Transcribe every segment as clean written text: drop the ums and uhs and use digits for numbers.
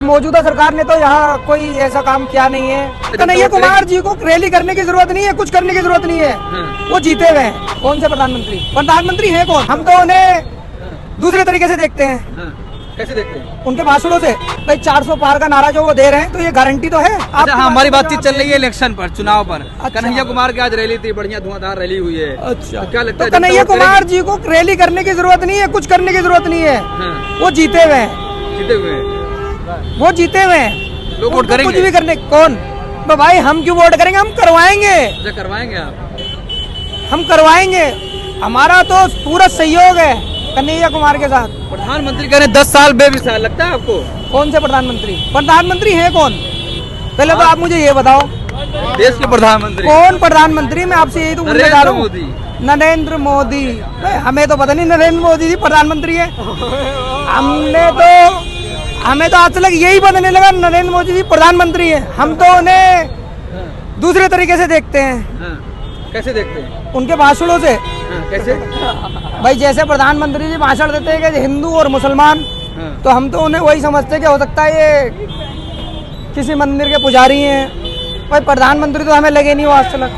मौजूदा सरकार ने तो यहाँ कोई ऐसा काम किया नहीं है। कन्हैया कुमार जी को रैली करने की जरूरत नहीं है, कुछ करने की जरूरत नहीं है। वो जीते हुए हैं। कौन से प्रधानमंत्री है कौन? हम तो उन्हें दूसरे तरीके से देखते हैं। कैसे देखते हैं? उनके भाषणों से। भाई 400 पार का नारा जो वो दे रहे हैं तो ये गारंटी तो है। अच्छा, हमारी बातचीत चल रही है इलेक्शन पर, चुनाव पर। कन्हैया कुमार की आज रैली थी, बढ़िया धुआंधार रैली हुई है। अच्छा, क्या लगता है? कन्हैया कुमार जी को रैली करने की जरूरत नहीं है, कुछ करने की जरूरत नहीं है। वो जीते हुए हैं। जीते हुए हैं। वो जीते हुए हैं। लोग वोट करेंगे? कुछ भी करने कौन? तो भाई हम क्यों वोट करेंगे? हम करवाएंगे। अच्छा, करवाएंगे आप? हम करवाएंगे। हमारा तो पूरा सहयोग है कन्हैया कुमार के साथ। प्रधानमंत्री कह रहे 10 साल बेमिसाल, लगता है आपको? कौन से प्रधानमंत्री है कौन? पहले तो आप मुझे ये बताओ, देश के प्रधानमंत्री कौन प्रधानमंत्री? मैं आपसे यही तो पूछना चाह रहा हूं। नरेंद्र मोदी। हमें तो पता नहीं नरेंद्र मोदी जी प्रधानमंत्री है। हमें तो आज तक यही पता नहीं लगा नरेंद्र मोदी जी प्रधानमंत्री है। हम तो उन्हें दूसरे तरीके से देखते हैं। कैसे देखते हैं? उनके भाषणों से। कैसे? भाई जैसे प्रधानमंत्री जी भाषण देते हैं कि हिंदू और मुसलमान, तो हम तो उन्हें वही समझते हैं कि हो सकता है ये किसी मंदिर के पुजारी हैं। भाई प्रधानमंत्री तो हमें लगे नहीं हो आज तक।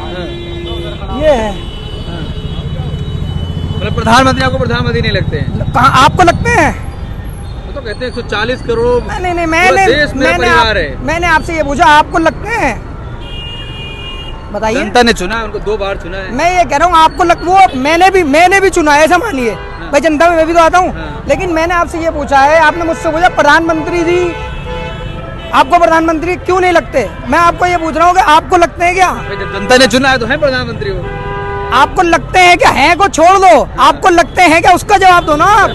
ये है। मतलब प्रधानमंत्री आपको प्रधानमंत्री नहीं लगते हैं? कहाँ आपको लगते हैं? वो तो कहते हैं 140 करोड़ नहीं, मैंने आपसे ये पूछा, आपको लगते हैं? बताइए। जनता ने चुना है, उनको 2 बार चुना है। मैं ये कह रहा हूँ आपको वो मैंने भी चुना है, ऐसा मानिए। भाई जनता में मैं भी तो आता हूँ। लेकिन मैंने आपसे ये पूछा है, आपने मुझसे पूछा प्रधानमंत्री जी आपको प्रधानमंत्री क्यों नहीं लगते? मैं आपको ये पूछ रहा हूँ कि आपको लगते हैं क्या? जब जनता ने चुना है तो है प्रधानमंत्री वो। आपको लगते हैं क्या? है को छोड़ दो, आपको लगते हैं क्या उसका जवाब दो ना आप।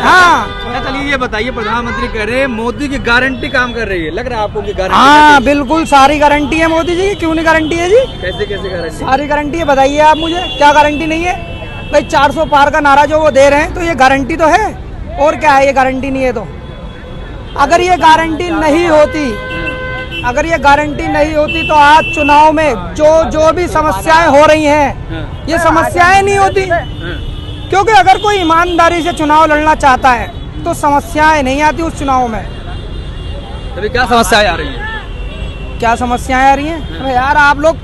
हाँ चलिए ये बताइए, प्रधानमंत्री कह रहे हैं मोदी की गारंटी काम कर रही है, लग रहा है आपको की गारंटी? हाँ बिल्कुल, सारी गारंटी है मोदी जी की। क्यों नहीं गारंटी है जी? कैसे गारंटी? सारी गारंटी है। बताइए आप मुझे, क्या गारंटी नहीं है? भाई 400 पार का नारा जो वो दे रहे हैं तो ये गारंटी तो है। और क्या है? ये गारंटी नहीं है तो? अगर ये गारंटी नहीं होती तो आज चुनाव में जो भी समस्याएं हो रही हैं, ये समस्याएं नहीं होती। क्योंकि अगर कोई ईमानदारी से चुनाव लड़ना चाहता है तो समस्याएं नहीं आती उस चुनाव में। अभी क्या समस्याएं आ रही हैं? क्या समस्याएं आ रही हैं? अरे यार आप लोग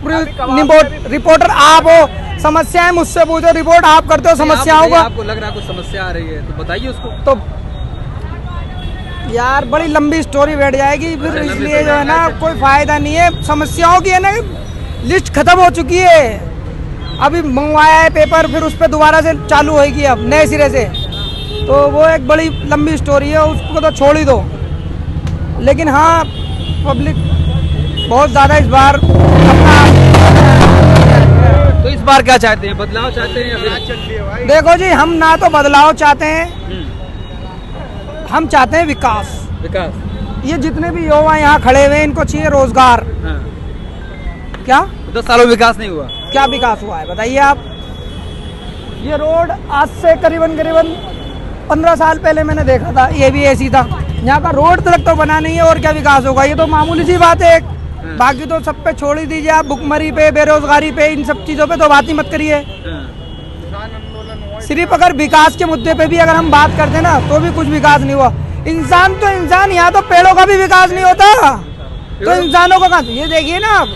रिपोर्टर आप हो, समस्याएं मुझसे पूछो, रिपोर्ट आप करते हो समस्याओं का। आपको लग रहा है कुछ समस्या आ रही है तो बताइए उसको। तो यार बड़ी लंबी स्टोरी बैठ जाएगी फिर, इसलिए जो है ना कोई फायदा नहीं है। समस्याओं की है ना लिस्ट खत्म हो चुकी है। अभी मंगवाया है पेपर, फिर उस पर दोबारा से चालू होगी अब नए सिरे से। तो वो एक बड़ी लंबी स्टोरी है, उसको तो छोड़ ही दो। लेकिन हाँ, पब्लिक बहुत ज़्यादा इस बार तो इस बार क्या चाहते हैं? बदलाव चाहते हैं या फिर? देखो जी, हम ना तो बदलाव चाहते हैं, हम चाहते हैं विकास। ये जितने भी युवा यहाँ खड़े हुए हैं इनको चाहिए रोजगार। क्या 10 सालों में विकास नहीं हुआ? क्या विकास हुआ है बताइए आप? ये रोड आज से करीबन 15 साल पहले मैंने देखा था, ये भी ऐसी था। यहाँ का रोड तक तो बना नहीं है, और क्या विकास होगा? ये तो मामूली सी बात है। बाकी तो सब पे छोड़ ही दीजिए आप, भुखमरी पे, बेरोजगारी पे, इन सब चीजों पे तो बात ही मत करिए। सिर्फ अगर विकास के मुद्दे पे भी अगर हम बात करते ना तो भी कुछ विकास नहीं हुआ। इंसान तो इंसान, यहाँ तो पेड़ों का भी विकास नहीं होता तो इंसानों का कहाँ? ये देखिए ना आप,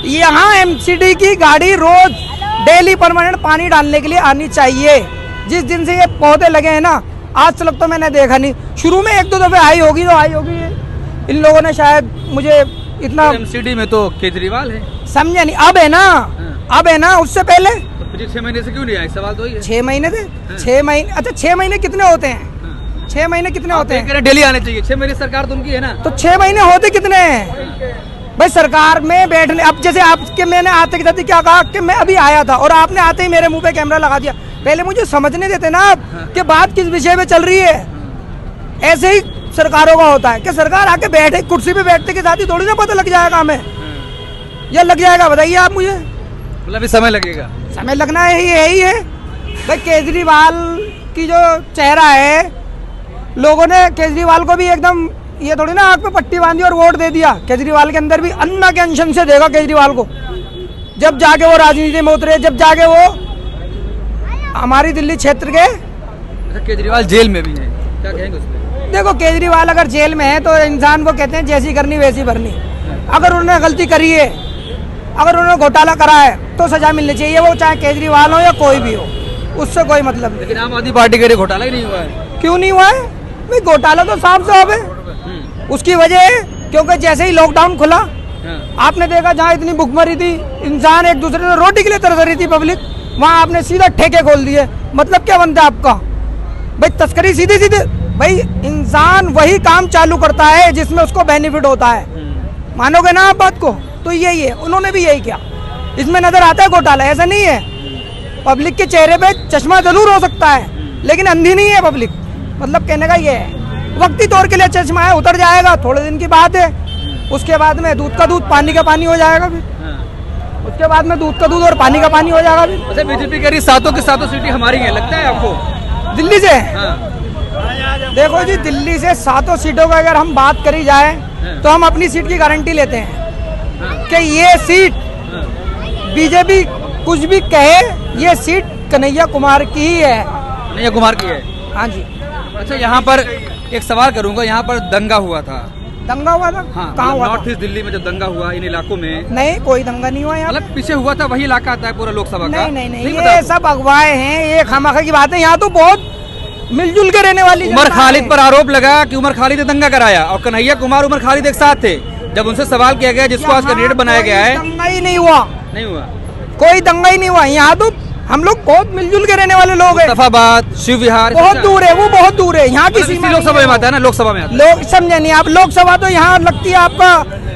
यहाँ एमसीडी की गाड़ी रोज डेली परमानेंट पानी डालने के लिए आनी चाहिए। जिस दिन से ये पौधे लगे हैं ना, आज तक तो मैंने देखा नहीं। शुरू में 1-2 दफे आई होगी इन लोगों ने शायद, मुझे इतना। एमसीडी में तो केजरीवाल है, समझे नहीं? अब है ना उससे पहले 6 महीने से क्यों नहीं आए? सवाल तो ही है। 6 महीने से 6 महीने। अच्छा 6 महीने कितने होते हैं? 6 महीने कितने होते हैं? डेली आने चाहिए। 6 महीने सरकार तो उनकी है ना, तो 6 महीने होते कितने हैं भाई सरकार में बैठने? अब जैसे आपके, मैंने आते के साथ क्या कहा कि मैं अभी आया था और आपने आते ही मेरे मुंह पे कैमरा लगा दिया। पहले मुझे समझने देते ना आप कि बात किस विषय पे चल रही है। ऐसे ही सरकारों का होता है कि सरकार आके बैठे, कुर्सी पे बैठते के साथ ही थोड़ी ना पता लग जाएगा हमें, या लग जाएगा? बताइए आप मुझे। मतलब समय लगेगा? समय लगना यही है भाई। केजरीवाल की जो चेहरा है, लोगों ने केजरीवाल को भी एकदम ये थोड़ी ना आंख पे पट्टी बांधी और वोट दे दिया। केजरीवाल के अंदर भी अन्ना के अंशन से देखा केजरीवाल को, जब जाके वो राजनीति में उतरे, जब जाके वो हमारी दिल्ली क्षेत्र के। केजरीवाल जेल में भी है, क्या कहेंगे उस पर? देखो केजरीवाल अगर जेल में है तो इंसान को कहते हैं जैसी करनी वैसी भरनी। अगर उन्होंने गलती करी है, अगर उन्होंने घोटाला करा है तो सजा मिलनी चाहिए, वो चाहे केजरीवाल हो या कोई भी हो, उससे कोई मतलब नहीं। लेकिन आम आदमी पार्टी के लिए घोटाला ही नहीं हुआ है। क्यों नहीं हुआ है भाई? घोटाला तो साफ साफ है। उसकी वजह है क्योंकि जैसे ही लॉकडाउन खुला, आपने देखा जहाँ इतनी भुखमरी थी, इंसान एक दूसरे से रोटी के लिए तरस रही थी पब्लिक, वहाँ आपने सीधा ठेके खोल दिए। मतलब क्या बनता है आपका भाई? तस्करी सीधी सीधी। भाई इंसान वही काम चालू करता है जिसमें उसको बेनिफिट होता है, मानोगे ना आप बात को? तो यही है, उन्होंने भी यही किया। इसमें नजर आता है घोटाला, ऐसा नहीं है। पब्लिक के चेहरे पे चश्मा जरूर हो सकता है लेकिन अंधी नहीं है पब्लिक। मतलब कहने का ये है, वक्ती तौर के लिए चश्मा है, उतर जाएगा, थोड़े दिन की बात है। उसके बाद में दूध का दूध पानी का पानी हो जाएगा फिर। उसके बाद में दूध का दूध और पानी का पानी हो जाएगा फिर। अच्छा, बीजेपी कह रही सातों की सातों सीटें हमारी हैं, लगता है आपको? दिल्ली से हाँ। देखो जी, दिल्ली से 7 सीटों का अगर हम बात करी जाए तो हम अपनी सीट की गारंटी लेते हैं कि ये सीट बीजेपी कुछ भी कहे, ये सीट कन्हैया कुमार की ही है। कन्हैया कुमार की है? हाँ जी। अच्छा, यहाँ पर एक सवाल करूंगा, यहाँ पर दंगा हुआ था। दंगा हुआ था? हाँ, कहाँ हुआ नॉर्थ था? ईस्ट दिल्ली में जब दंगा हुआ इन इलाकों में। नहीं, कोई दंगा नहीं हुआ यहाँ। मतलब पीछे हुआ था वही इलाका आता है पूरा लोकसभा का? नहीं, पता ये आपको? सब अगवाए हैं, ये खामखा की बात है। यहाँ तो बहुत मिलजुल के रहने वाली उमर जनता खालिद है। पर आरोप लगा कि उमर खालिद ने दंगा कराया और कन्हैया कुमार उमर खालिद एक साथ थे। जब उनसे सवाल किया गया जिसको आज कैंडिडेट बनाया गया है, दंगा ही नहीं हुआ, नहीं हुआ, कोई दंगा ही नहीं हुआ। यहाँ तो हम लोग बहुत मिलजुल के रहने वाले लोग हैं। मुस्तफाबाद, शिव विहार बहुत दूर है, वो बहुत दूर है। यहाँ की मतलब सीमा इसी लोकसभा में आता है ना, लोकसभा में आता है। लोग समझे नहीं आप। लोकसभा तो यहाँ लगती है आपका,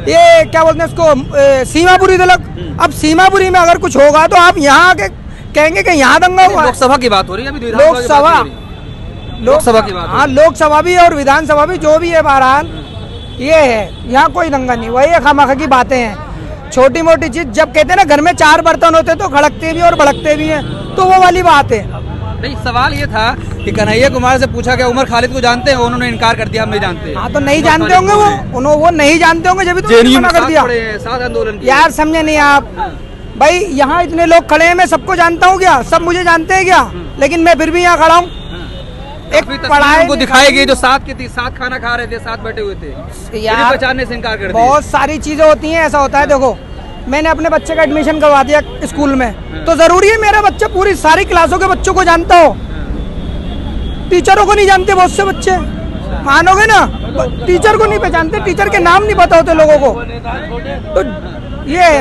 ये क्या बोलते हैं इसको, सीमापुरी तलक। अब सीमापुरी में अगर कुछ होगा तो आप यहाँ आके कहेंगे कि यहाँ दंगा हुआ है। लोकसभा की बात हो रही है अभी, विधानसभा की बात लोकसभा, नहीं हो रही। लोकसभा की बात हो हाँ, रही लोकसभा भी और विधानसभा भी, जो भी है बहरहाल ये है। यहाँ कोई दंगा नहीं हुआ, ये खामखा की बातें हैं, छोटी मोटी चीज। जब कहते हैं ना घर में 4 बर्तन होते तो खड़कते भी और भड़कते भी हैं, तो वो वाली बात है। नहीं, सवाल ये था कि कन्हैया कुमार से पूछा गया उमर खालिद को जानते हैं, उन्होंने इनकार कर दिया, हम नहीं जानते। हाँ, तो नहीं जानते होंगे वो नहीं जानते होंगे, जब तो जेएनयू मना में कर दिया। साथ आंदोलन किया। यार समझे नहीं आप भाई, यहाँ इतने लोग खड़े हैं, मैं सबको जानता हूँ क्या? सब मुझे जानते हैं क्या? लेकिन मैं फिर भी यहाँ खड़ा हूँ। एक पढ़ाई को दिखाई गई जो साथ की थी, साथ खाना खा रहे थे, साथ बैठे हुए थे, यार पहचानने से इनकार कर दिया। बहुत सारी चीजें होती हैं, ऐसा होता है। देखो, मैंने अपने बच्चे का एडमिशन करवा दिया स्कूल में, तो जरूरी है मेरा बच्चा पूरी सारी क्लासों के बच्चों को जानता हो? टीचरों को नहीं जानते बहुत से बच्चे, मानोगे ना? टीचर को नहीं पहचानते, टीचर के नाम नहीं पता होते लोगों को। तो ये